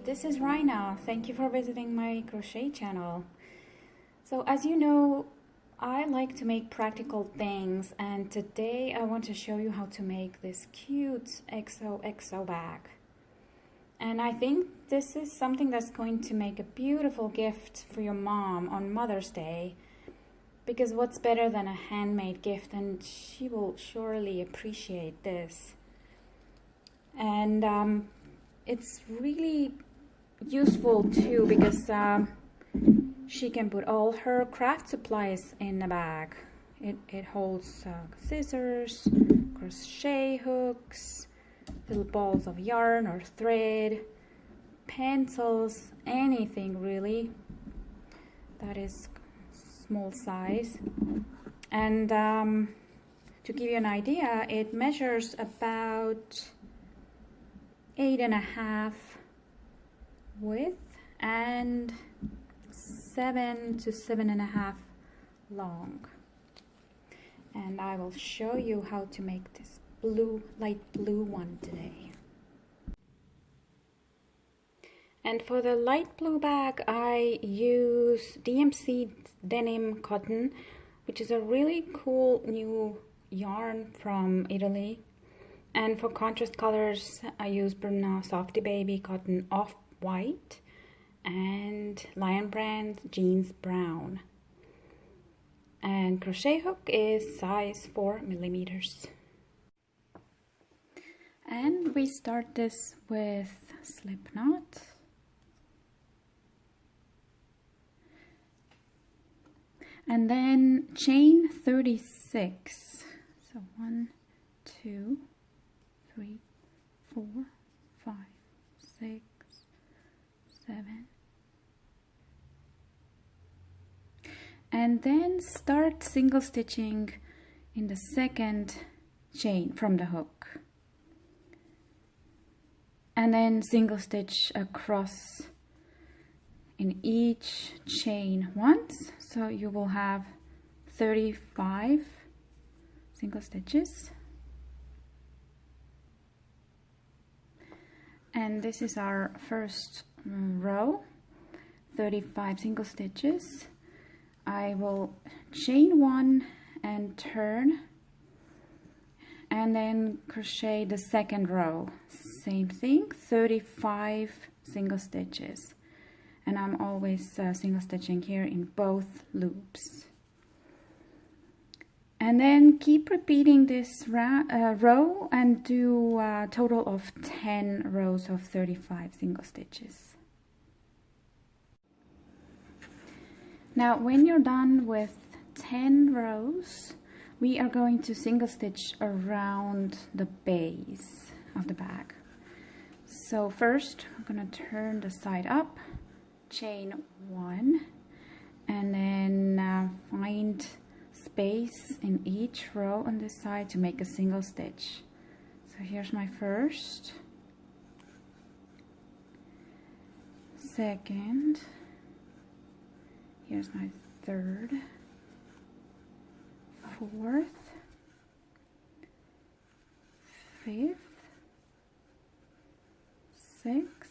this is Raina. Thank you for visiting my crochet channel. So as you know, I like to make practical things, and today I want to show you how to make this cute XOXO bag. And I think this is something that's going to make a beautiful gift for your mom on Mother's Day, because what's better than a handmade gift, and she will surely appreciate this. And it's really useful too, because she can put all her craft supplies in the bag. It holds scissors, crochet hooks, little balls of yarn or thread, pencils, anything really that is small size. And to give you an idea, it measures about 8.5 width and 7 to 7.5 long. And I will show you how to make this light blue one today. And for the light blue bag, I use DMC denim cotton, which is a really cool new yarn from Italy. And for contrast colors, I use Bruna Softy Baby Cotton Off-White and Lion Brand Jeans Brown. And crochet hook is size 4mm. And we start this with slip knot. And then chain 36. So 1, 2, 3, 4, 5, 6, 7. And then start single stitching in the second chain from the hook. And then single stitch across in each chain once. So you will have 35 single stitches. And this is our first row, 35 single stitches. I will chain 1 and turn, and then crochet the second row. Same thing, 35 single stitches. And I'm always single stitching here in both loops. And then keep repeating this row and do a total of 10 rows of 35 single stitches. Now when you're done with 10 rows, we are going to single stitch around the base of the bag. So first I'm going to turn the side up, chain 1, and then find space in each row on this side to make a single stitch. So here's my first, second, here's my third, fourth, fifth, sixth,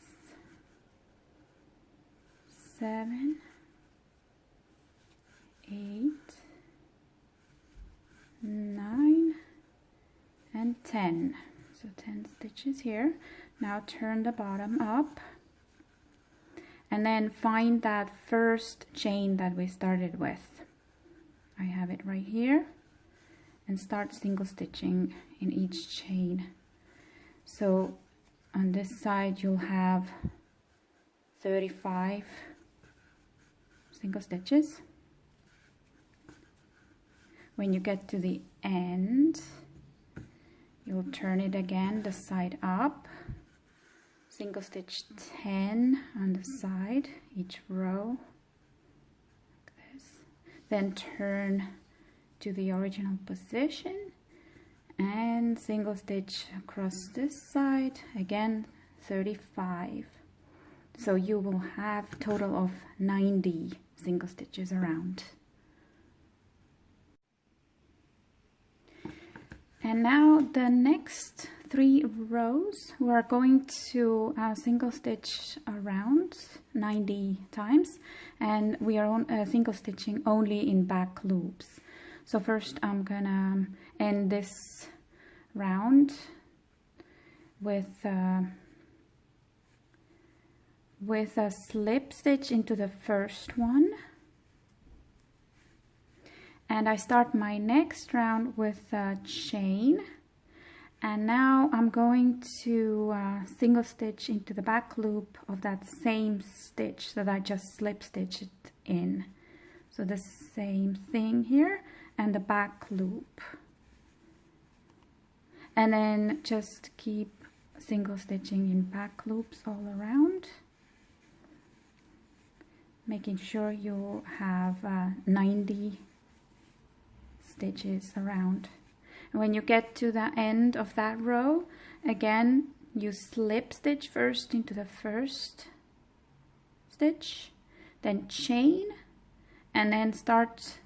7, 8, 9 and 10. So 10 stitches here. Now turn the bottom up and then find that first chain that we started with. I have it right here, and start single stitching in each chain. So on this side you'll have 35 single stitches. When you get to the end, you'll turn it again the side up, single stitch 10 on the side, each row, like this. Then turn to the original position and single stitch across this side, again 35. So you will have a total of 90 single stitches around. And now the next 3 rows we are going to single stitch around 90 times, and we are on single stitching only in back loops. So first I'm gonna end this round with a slip stitch into the first one, and I start my next round with a chain, and now I'm going to single stitch into the back loop of that same stitch that I just slip stitched in. So the same thing here and the back loop, and then just keep single stitching in back loops all around, making sure you have 90 stitches around. And when you get to the end of that row, again you slip stitch first into the first stitch, then chain, and then start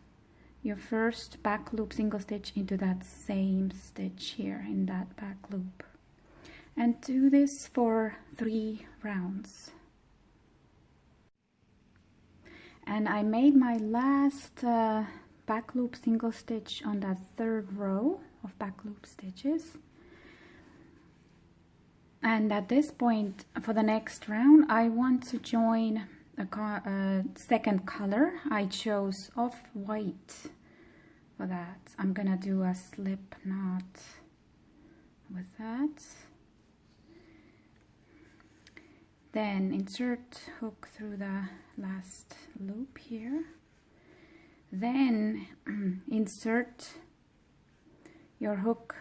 your first back loop single stitch into that same stitch here in that back loop, and do this for 3 rounds. And I made my last back loop single stitch on that 3rd row of back loop stitches, and at this point for the next round I want to join a second color. I chose off-white for that. I'm gonna do a slip knot with that, then insert hook through the last loop here, then insert your hook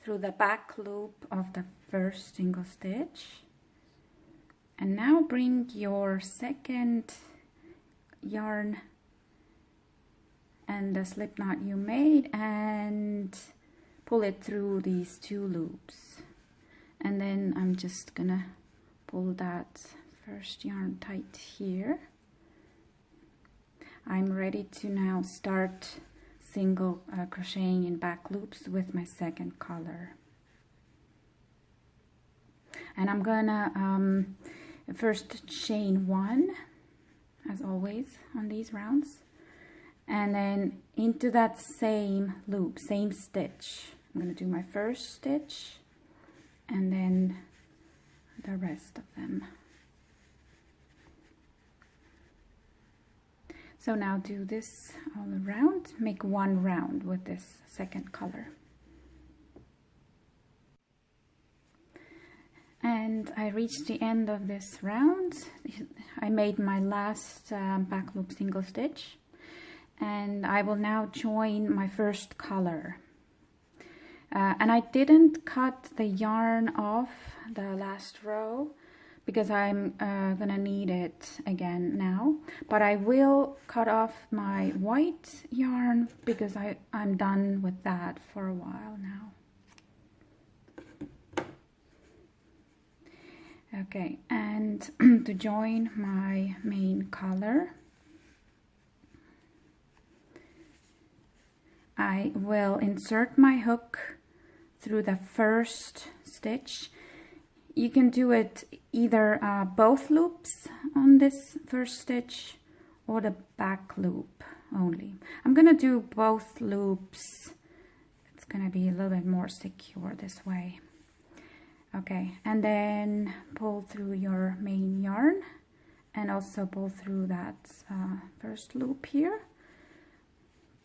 through the back loop of the first single stitch, and now bring your second yarn and the slip knot you made and pull it through these 2 loops, and then I'm just gonna pull that first yarn tight here. I'm ready to now start single crocheting in back loops with my second color, and I'm gonna first chain 1 as always on these rounds, and then into that same loop, same stitch, I'm gonna do my first stitch and then the rest of them. So now do this all around, make 1 round with this second color. And I reached the end of this round. I made my last back loop single stitch, and I will now join my first color. And I didn't cut the yarn off the last row because I'm gonna need it again now, but I will cut off my white yarn because I'm done with that for a while now. Okay, and to join my main color, I will insert my hook through the first stitch. You can do it either both loops on this first stitch or the back loop only. I'm gonna do both loops. It's gonna be a little bit more secure this way. Okay, and then pull through your main yarn and also pull through that first loop here.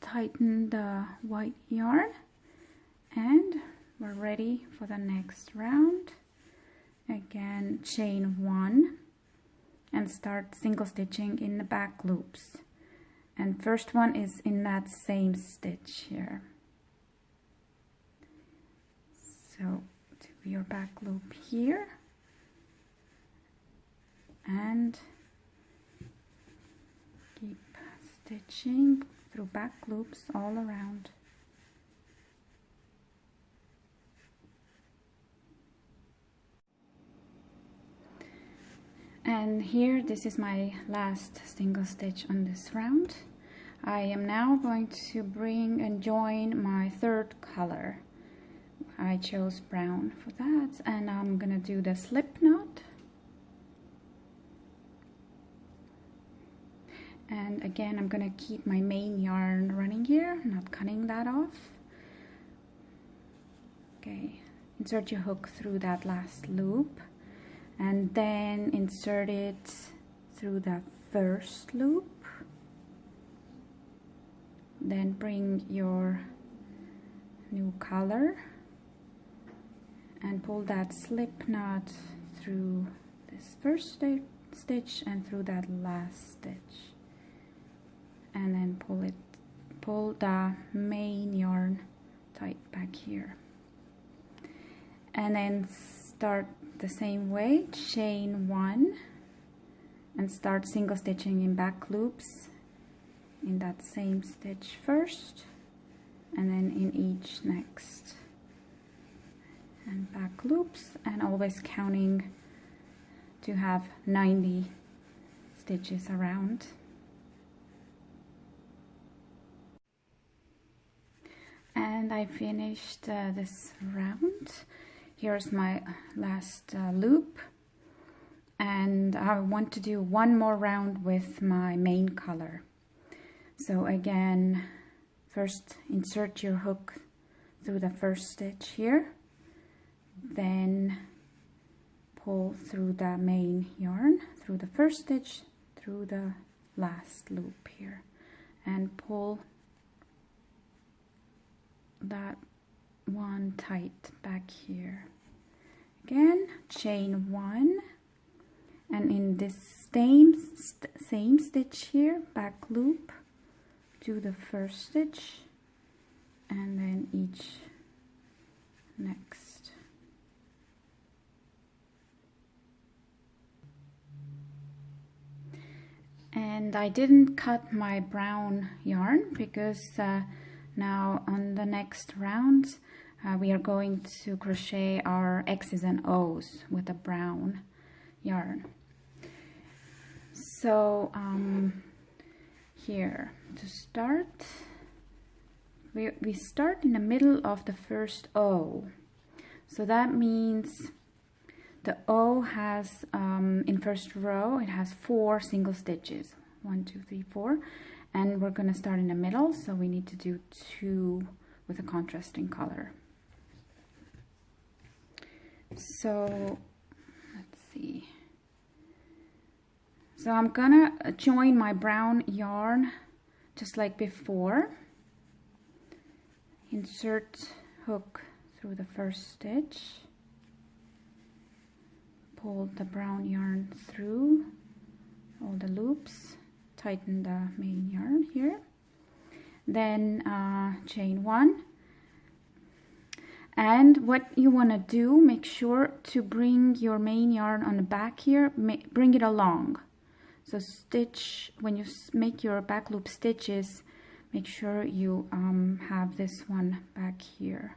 Tighten the white yarn, and we're ready for the next round. Again, chain 1 and start single stitching in the back loops, and first one is in that same stitch here. So do your back loop here and keep stitching through back loops all around. And here, this is my last single stitch on this round. I am now going to bring and join my third color. I chose brown for that, and I'm gonna do the slip knot. And again, I'm gonna keep my main yarn running here, not cutting that off. Okay, insert your hook through that last loop, and then insert it through the first loop. Then bring your new color and pull that slip knot through this first stitch and through that last stitch, and then pull the main yarn tight back here, and then start the same way, chain 1 and start single stitching in back loops in that same stitch first, and then in each next, and back loops, and always counting to have 90 stitches around. And I finished this round. Here's my last loop, and I want to do one more round with my main color. So again, first insert your hook through the first stitch here, then pull through the main yarn through the first stitch through the last loop here, and pull that one tight back here. Again, chain 1, and in this same stitch here, back loop, do the first stitch, and then each next. And I didn't cut my brown yarn because now on the next round we are going to crochet our X's and O's with a brown yarn. So here to start, we start in the middle of the first O. So that means the O has in first row it has 4 single stitches, 1, 2, 3, 4, and we're going to start in the middle, so we need to do 2 with a contrasting color. So let's see. So I'm gonna join my brown yarn just like before. Insert hook through the first stitch, pull the brown yarn through all the loops, tighten the main yarn here, then chain 1. And what you want to do, make sure to bring your main yarn on the back here, bring it along. So stitch, when you make your back loop stitches, make sure you have this one back here.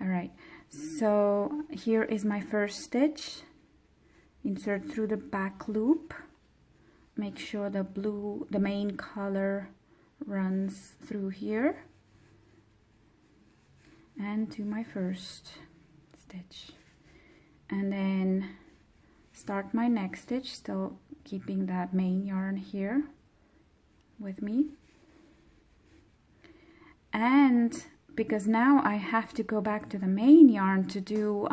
All right, so here is my first stitch. Insert through the back loop. Make sure the main color runs through here. And do my first stitch. And then start my next stitch, still keeping that main yarn here with me. And because now I have to go back to the main yarn to do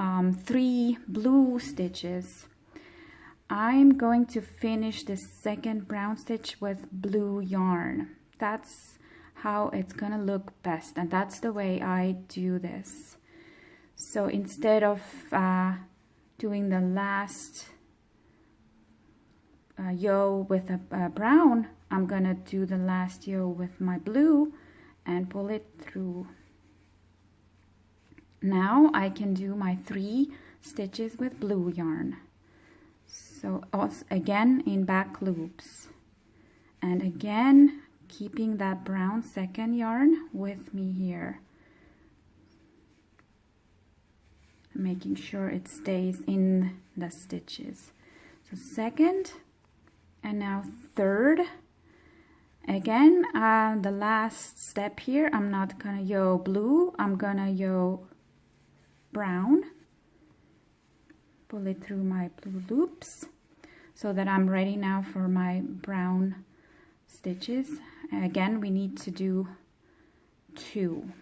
3 blue stitches, I'm going to finish the second brown stitch with blue yarn. That's how it's gonna look best, and that's the way I do this. So instead of doing the last yoke with a brown, I'm gonna do the last yoke with my blue and pull it through. Now I can do my 3 stitches with blue yarn. So also again in back loops, and again keeping that brown second yarn with me here, making sure it stays in the stitches. So second, and now third, Again, the last step here, I'm not gonna sew blue, I'm gonna sew brown. Pull it through my blue loops so that I'm ready now for my brown stitches. Again, we need to do 2.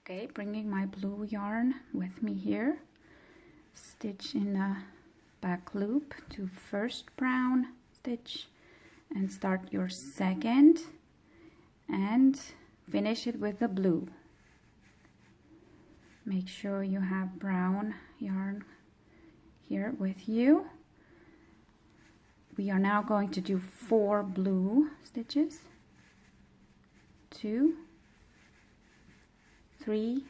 Okay, bringing my blue yarn with me here, stitch in a back loop to first brown stitch and start your second and finish it with the blue. Make sure you have brown yarn here with you. We are now going to do 4 blue stitches. 2, 3,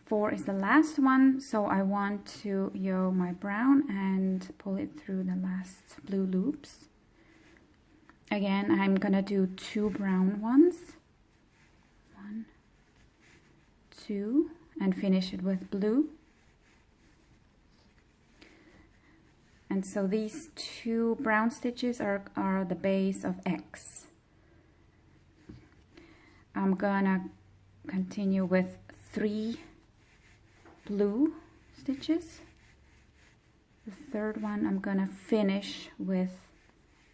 4 is the last one, so I want to sew my brown and pull it through the last blue loops. Again, I'm gonna do 2 brown ones. 1, 2, and finish it with blue. And so these 2 brown stitches are the base of X. I'm gonna continue with 3 blue stitches. The third one I'm gonna finish with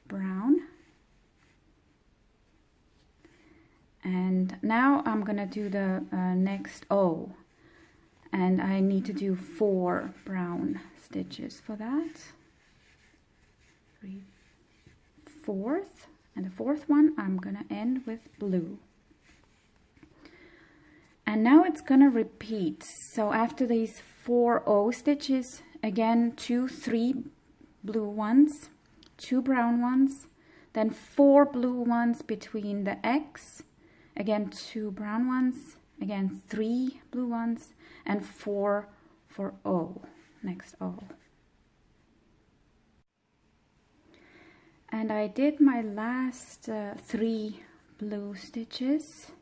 brown. And now I'm gonna do the next O. And I need to do 4 brown stitches for that. 3, 4th, and the 4th one I'm gonna end with blue. And now it's gonna repeat. So after these 4 O stitches, again 2, 3 blue ones, 2 brown ones, then 4 blue ones between the X, again 2 brown ones, again 3 blue ones, and 4 for O, next O. And I did my last 3 blue stitches.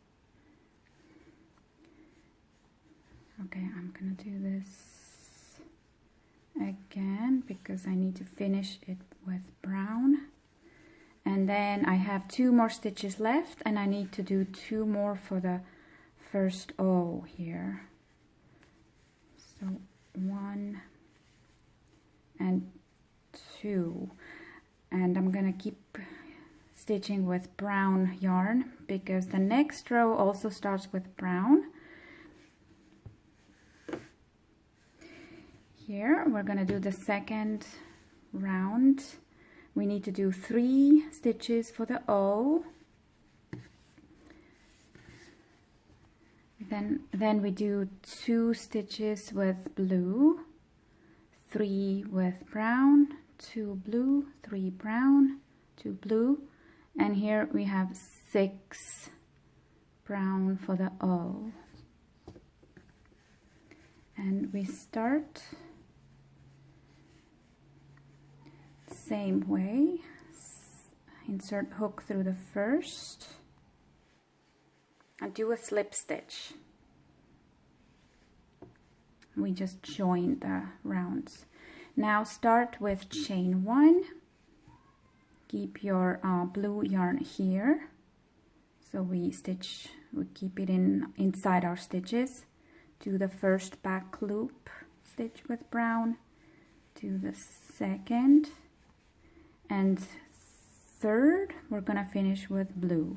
Okay, I'm gonna do this again because I need to finish it with brown. And then I have 2 more stitches left and I need to do 2 more for the first O here. So 1 and 2. And I'm gonna keep stitching with brown yarn because the next row also starts with brown. Here we're gonna do the second round. We need to do 3 stitches for the O. Then we do 2 stitches with blue, 3 with brown, 2 blue, 3 brown, 2 blue, and here we have 6 brown for the O. And we start same way. Insert hook through the first and do a slip stitch. We just joined the rounds. Now start with chain 1. Keep your blue yarn here. So we keep it inside our stitches. Do the first back loop stitch with brown. Do the second and third we're gonna finish with blue.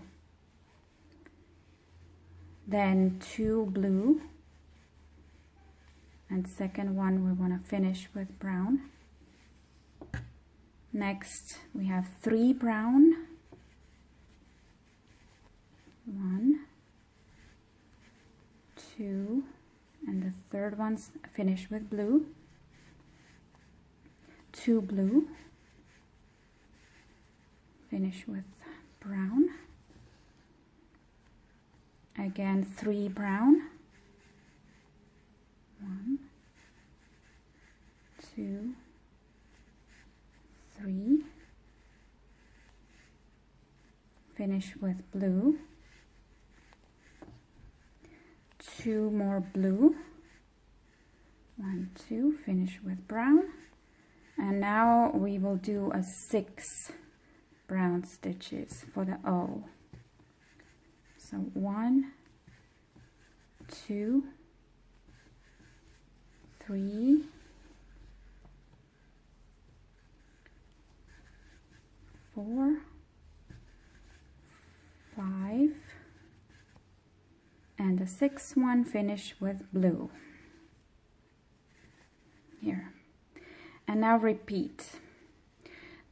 Then 2 blue, and second one we want to finish with brown. Next we have 3 brown, 1, 2, and the third one's finish with blue. 2 blue, finish with brown. Again 3 brown, 1, 2, 3, finish with blue. 2 more blue, 1, 2, finish with brown, And now we will do a 6 brown stitches for the O. So 1, 2, 3, 4, 5, and the 6th one finish with blue here. And now repeat: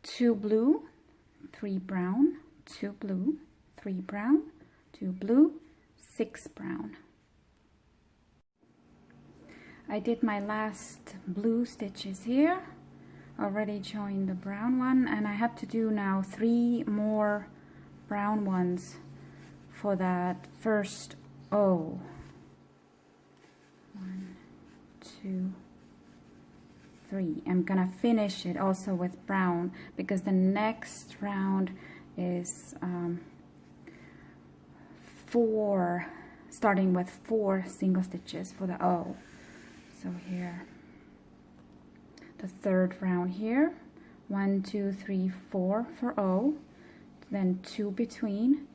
2 blue, 3 brown, 2 blue, 3 brown, 2 blue, 6 brown. I did my last blue stitches here, already joined the brown one, and I have to do now 3 more brown ones for that first O. 1, 2, 3. I'm gonna finish it also with brown because the next round is 4, starting with 4 single stitches for the O. So here, the 3rd round here, 1, 2, 3, 4 for O, then 2 between,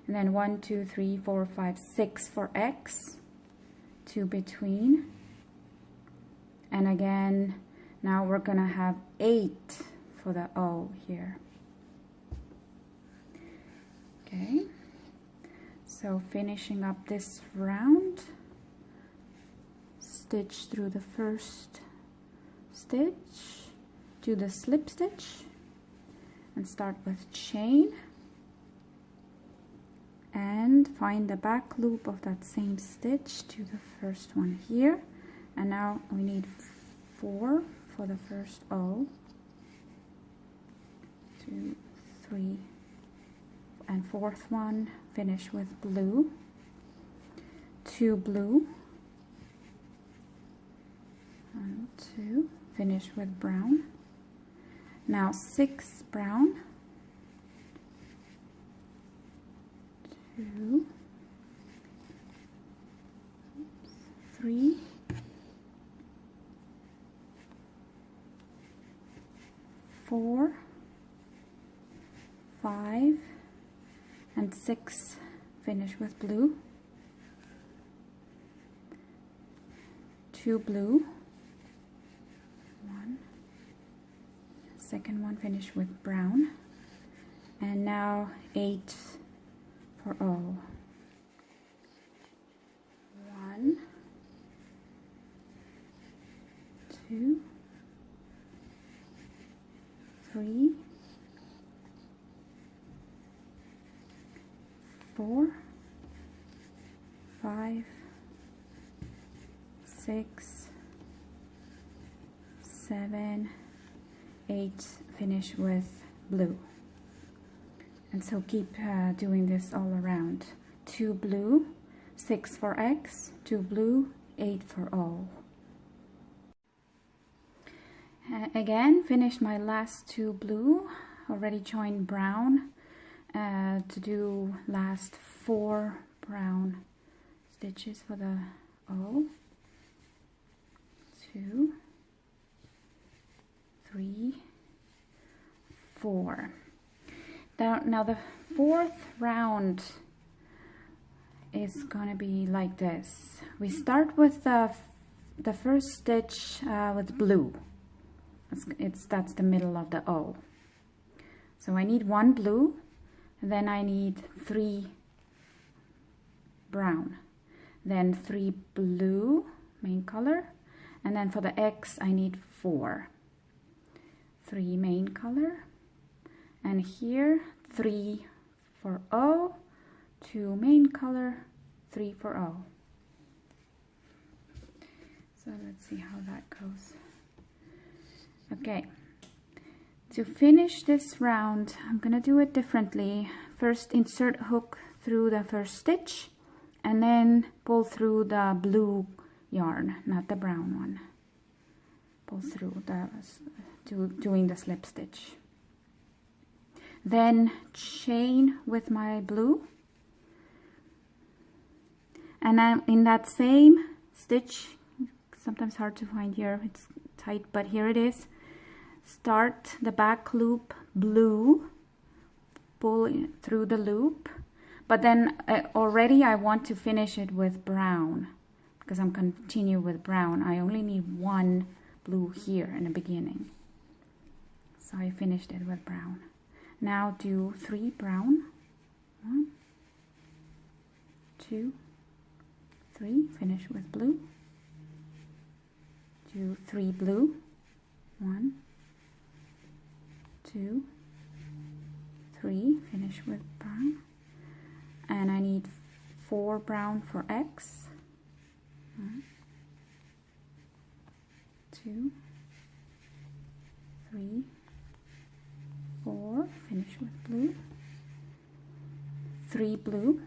and then 1, 2, 3, 4, 5, 6 for X, 2 between, and again, now we're gonna have 8 for the O here. Okay, so finishing up this round, stitch through the first stitch, do the slip stitch, and start with chain, and find the back loop of that same stitch to the first one here. And now we need 4 for the first O, 2, 3, and 4th one finish with blue, 2 blue, 1, 2, finish with brown. Now 6 brown, 2, 3, 4, 5, and 6 finish with blue, 2 blue, 1, second one finish with brown, and now 8 for O. 1, 2, 3, 4, 5, 6, 7, 8, finish with blue. And so keep doing this all around. 2 blue, 6 for X, 2 blue, 8 for O. Again, finish my last 2 blue, already joined brown to do last 4 brown stitches for the O. 2, 3, 4. Now the 4th round is gonna be like this. We start with the first stitch with blue. That's the middle of the O. So I need 1 blue, and then I need 3 brown, then 3 blue, main color, and then for the X I need 4. 3 main color, and here 3 for O, 2 main color, 3 for O. So let's see how that goes. Okay, to finish this round, I'm gonna do it differently. First, insert hook through the first stitch, and then pull through the blue yarn, not the brown one. Pull through doing the slip stitch. Then chain with my blue, and then in that same stitch, sometimes hard to find here, it's tight, but here it is. start the back loop blue, pull it through the loop, but then already I want to finish it with brown because I'm continue with brown. I only need one blue here in the beginning, so I finished it with brown. Now do 3 brown, 1, 2, 3, finish with blue, do 3 blue, 1, 2, 3, finish with brown, and I need 4 brown for X, 1, 2, 3, 4, finish with blue, 3 blue,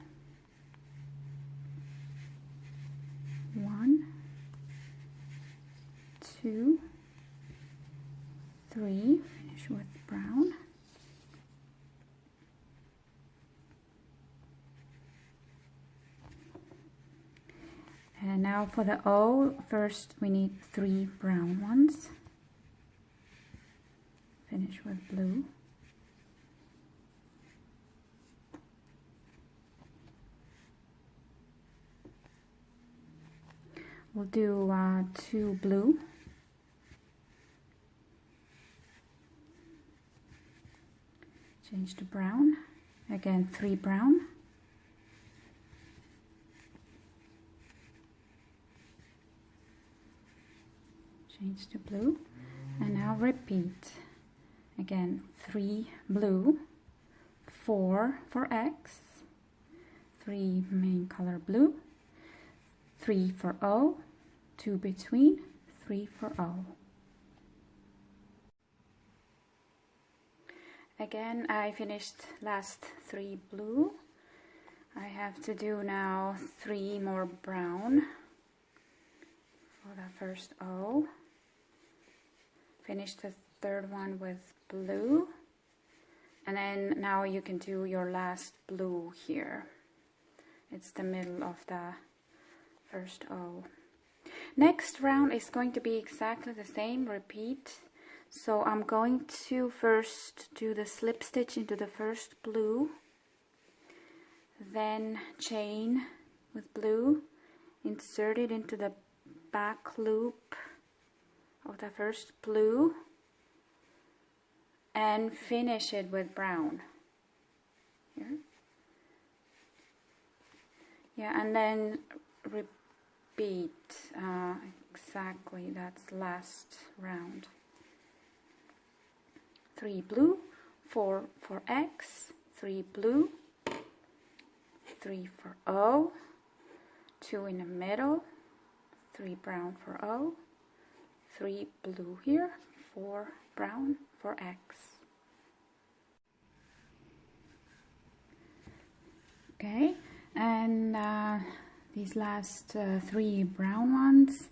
1, 2, 3, finish with brown, and now for the O, first we need 3 brown ones, finish with blue, we'll do 2 blue, change to brown, again 3 brown, change to blue, and now repeat again 3 blue, 4 for X, 3 main color blue, 3 for O, 2 between, 3 for O. Again, I finished last 3 blue. I have to do now 3 more brown for the first O. Finish the third one with blue, and then now you can do your last blue here. It's the middle of the first O. Next round is going to be exactly the same, repeat. So I'm going to first do the slip stitch into the first blue, then chain with blue, insert it into the back loop of the first blue, and finish it with brown here. Yeah, and then repeat exactly, that's last round. 3 blue, 4 for X, 3 blue, 3 for O, 2 in the middle, 3 brown for O, 3 blue here, 4 brown for X. Okay, and these last 3 brown ones,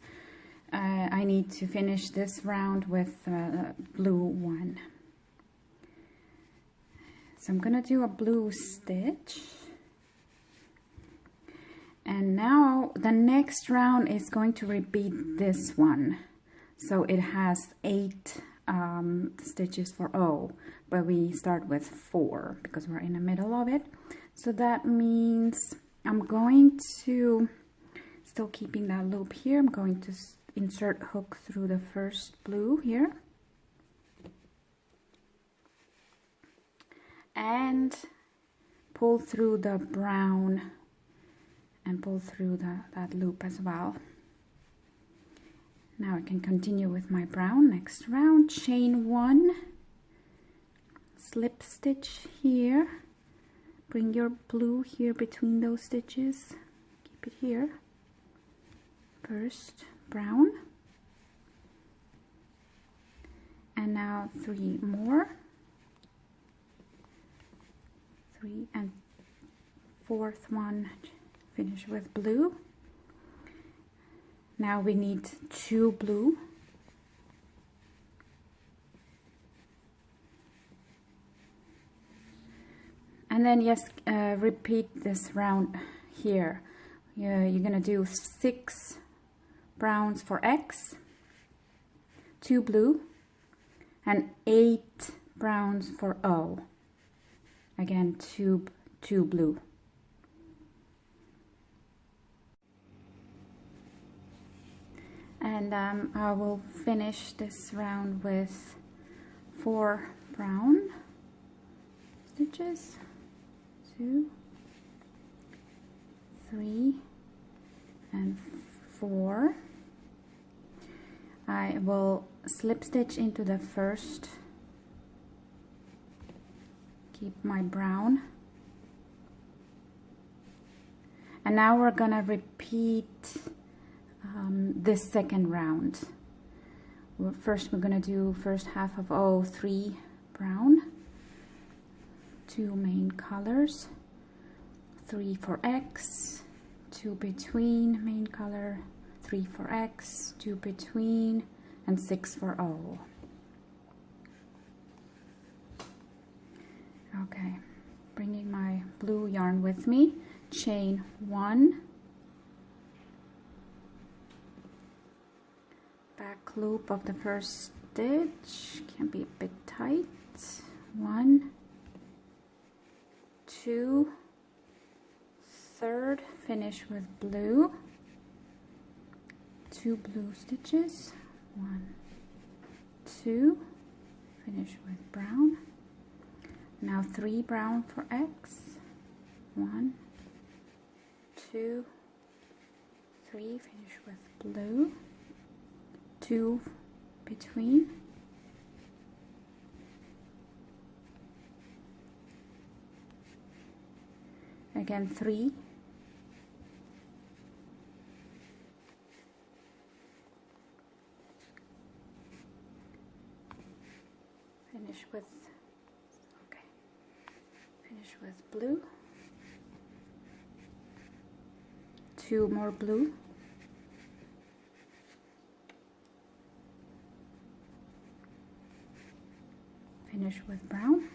I need to finish this round with blue one. So I'm gonna do a blue stitch, and now the next round is going to repeat this one. So it has 8 stitches for O, but we start with 4 because we're in the middle of it. So that means I'm going to, still keeping that loop here, I'm going to insert hook through the first blue here, and pull through the brown and pull through that loop as well. Now I can continue with my brown. Next round, chain 1, slip stitch here, bring your blue here between those stitches, keep it here, first brown, and now 3 more, 3 and 4th one, finish with blue. Now we need 2 blue, and then yes, repeat this round here. You're gonna do 6 browns for X, 2 blue, and 8 browns for O. Again, two blue. And I will finish this round with 4 brown stitches, 2, 3, and 4. I will slip stitch into the first, keep my brown, and now we're gonna repeat this second round. First we're gonna do first half of O, 3 brown, 2 main colors, 3 for X, 2 between main color, 3 for X, 2 between, and 6 for O. Okay, bringing my blue yarn with me, chain 1, back loop of the first stitch, can be a bit tight, 1, 2, third, finish with blue, 2 blue stitches, 1, 2, finish with brown, now 3 brown for X, 1, 2, 3, finish with blue, 2 between, again 3, finish with, okay, finish with blue, 2 more blue, finish with brown,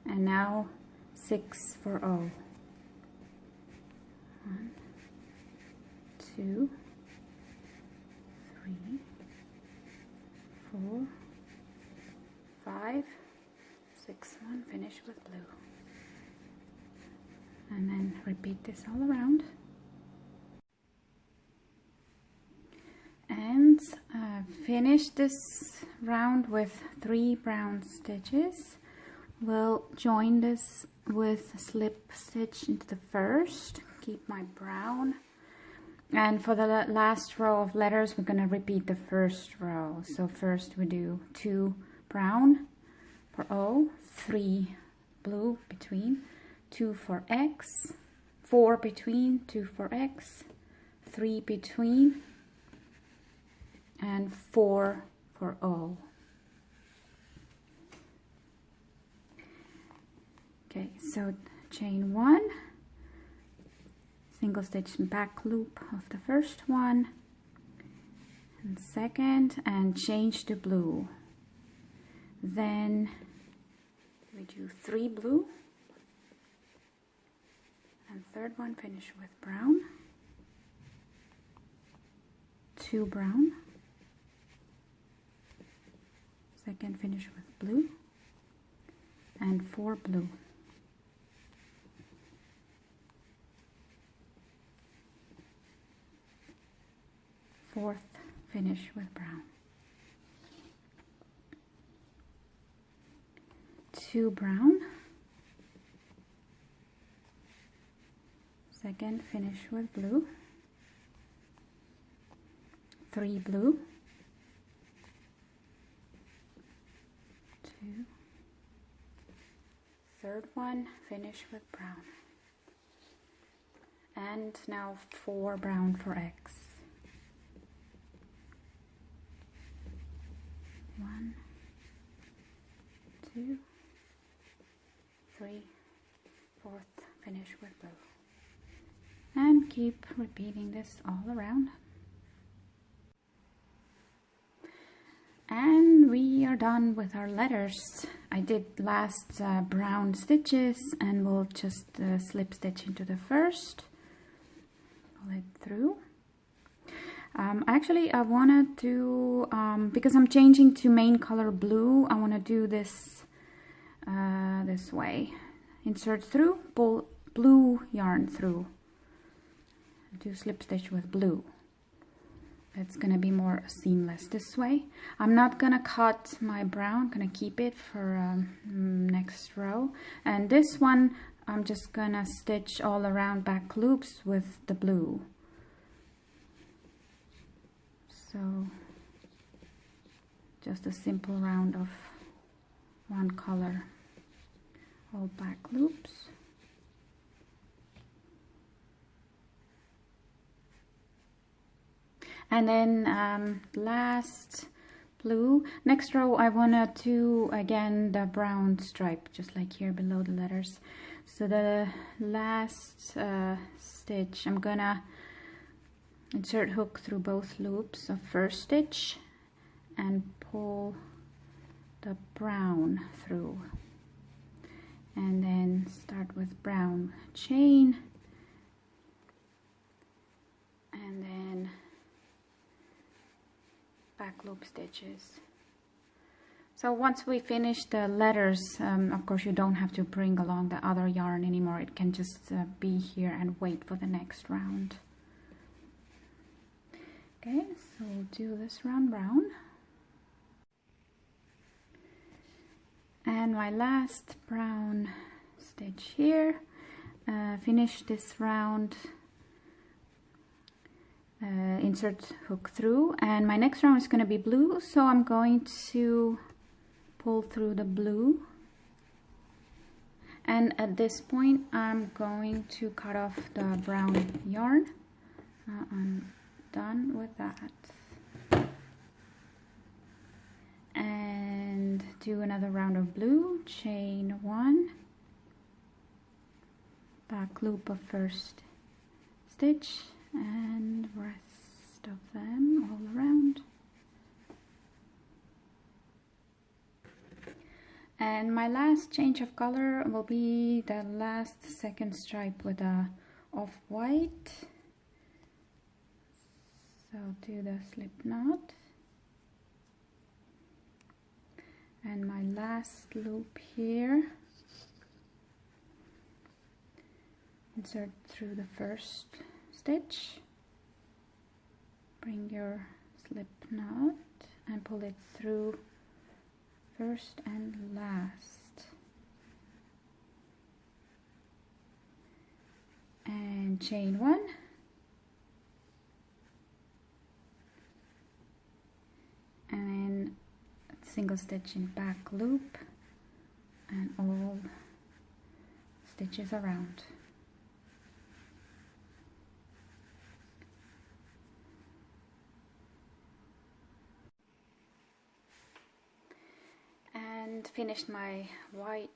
and now 6 for O. 1, 2, 3, 4, 5, 6, 1, finish with blue. And then repeat this all around. And finish this round with 3 brown stitches. We'll join this with a slip stitch into the first, keep my brown, and for the last row of letters we're going to repeat the first row. So first we do 2 brown for O, 3 blue between, 2 for X, 4 between, 2 for X, 3 between, and 4 for O. Okay, so chain 1, single stitch back loop of the first one and second, and change to blue. Then we do 3 blue, and third one finish with brown, 2 brown, second finish with blue, and 4 blue. Fourth, finish with brown. 2 brown, second finish with blue, 3 blue, 2, third one, finish with brown, and now 4 brown for X. 1, 2, 3, fourth, finish with blue, and keep repeating this all around. And we are done with our letters. I did last brown stitches, and we'll just slip stitch into the first, pull it through. Actually, I want to do, because I'm changing to main color blue, I want to do this this way. Insert through, pull blue yarn through. Do slip stitch with blue. It's gonna be more seamless this way. I'm not gonna cut my brown, gonna keep it for next row. And this one, I'm just gonna stitch all around back loops with the blue. So just a simple round of one color, all back loops. And then last blue. Next row I want to do again the brown stripe, just like here below the letters. So the last stitch, I'm gonna insert hook through both loops of first stitch and pull the brown through. And then start with brown chain. And then back loop stitches. So once we finish the letters, of course you don't have to bring along the other yarn anymore. It can just be here and wait for the next round. Okay, so we'll do this round brown. And my last brown stitch here. Finish this round. Insert hook through, and my next round is going to be blue, so I'm going to pull through the blue, and at this point I'm going to cut off the brown yarn. I'm done with that, and do another round of blue, chain one, back loop of first stitch, and rest of them all around. And my last change of color will be the last second stripe with a off-white. So do the slip knot. And my last loop here. Insert through the first stitch, bring your slip knot and pull it through first and last, and chain one, and then single stitch in back loop and all stitches around. And finished my white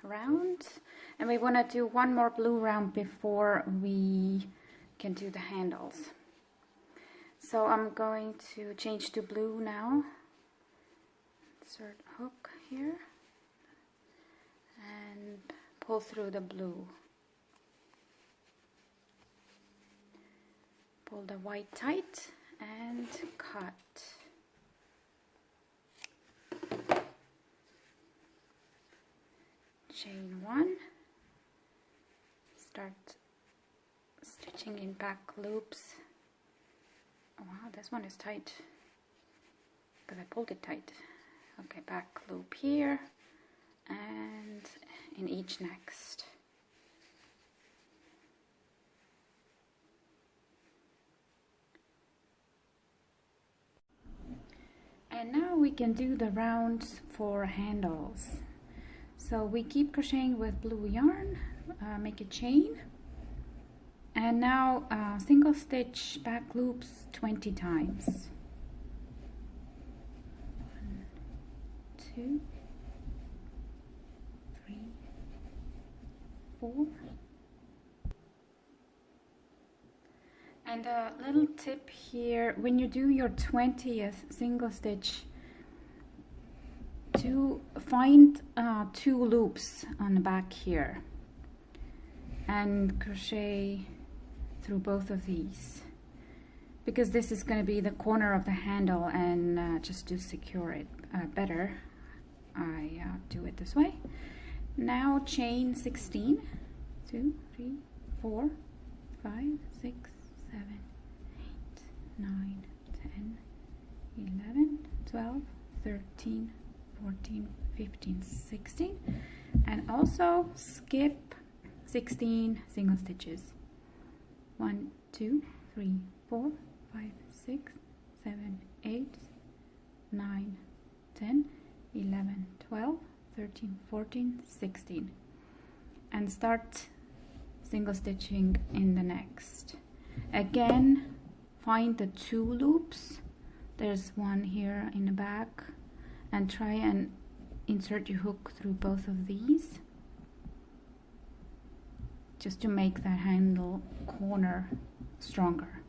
round, and we want to do one more blue round before we can do the handles. So I'm going to change to blue now. Insert hook here and pull through the blue. Pull the white tight and cut. Chain one, start stitching in back loops. Oh, wow, this one is tight because I pulled it tight. Okay, back loop here and in each next. And now we can do the rounds for handles. So we keep crocheting with blue yarn, make a chain, and now single stitch back loops 20 times. 1, 2, 3, 4. And a little tip here, when you do your 20th single stitch, to find 2 loops on the back here and crochet through both of these, because this is going to be the corner of the handle, and just to secure it better, I do it this way. Now chain 16, 2, 3, 4, 5, 6, 7, 8, 9, 10, 11, 12, 13, 14, 15, 16, and also skip 16 single stitches. 1, 2, 3, 4, 5, 6, 7, 8, 9, 10, 11, 12, 13, 14, 16, and start single stitching in the next. Again, find the 2 loops. There's one here in the back, and try and insert your hook through both of these, just to make that handle corner stronger.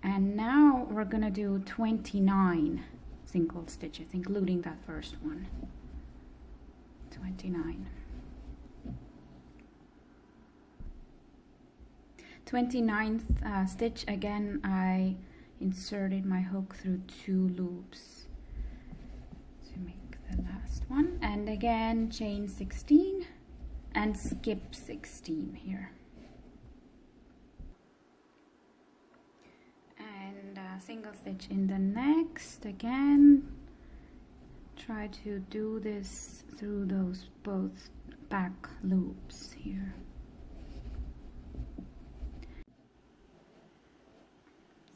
And now we're gonna do 29 single stitches, including that first one. 29. 29th stitch, again I inserted my hook through 2 loops to make the last one, and again chain 16 and skip 16 here, and single stitch in the next. Again, try to do this through those both back loops here.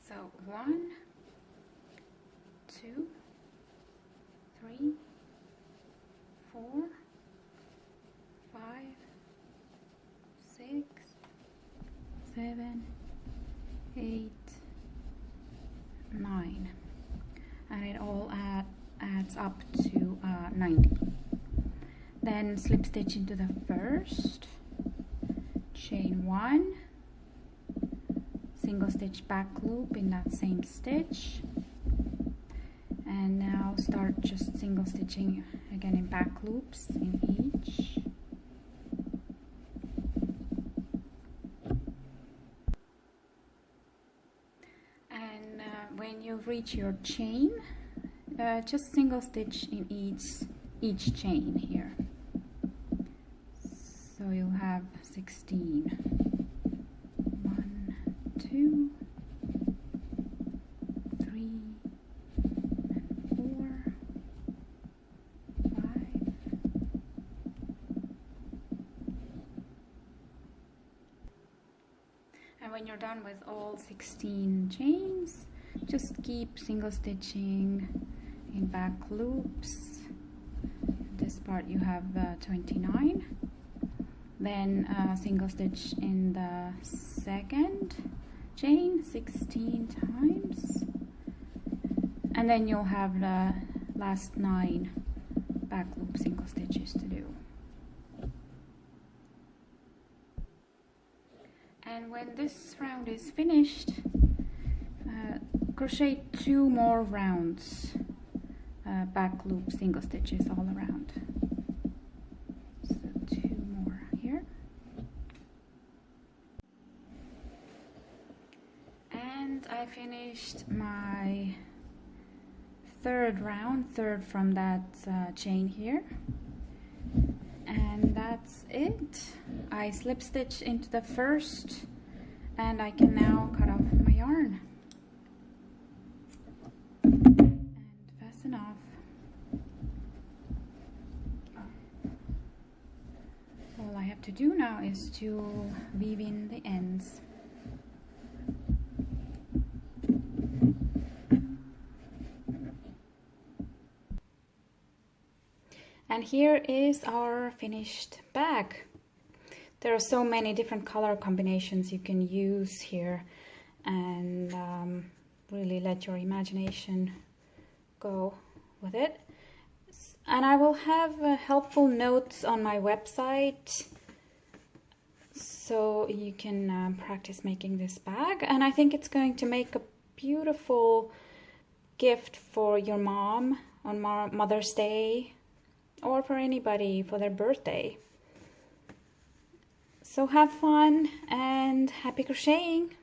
So 1, 2, 3, 4, 5, 6, 7, 8, 9, and it all adds up to 90. Then slip stitch into the first, chain 1, single stitch back loop in that same stitch, and now start just single stitching again in back loops in each. And when you reach your chain, just single stitch in each chain here, so you'll have 16. 1, 2, 3, and 4, 5, and when you're done with all 16 chains, just keep single stitching in back loops. This part you have 29. Then single stitch in the second chain 16 times, and then you'll have the last 9 back loop single stitches to do. And when this round is finished, crochet 2 more rounds back loop single stitches all around. So 2 more here, and I finished my third round, third from that chain here, and that's it. I slip stitch into the first, and I can now cut off my yarn and fasten off. All I have to do now is to weave in the ends. And here is our finished bag. There are so many different color combinations you can use here, and really let your imagination go with it. And I will have helpful notes on my website, so you can practice making this bag. And I think it's going to make a beautiful gift for your mom on Mother's Day, or for anybody for their birthday. So have fun and happy crocheting!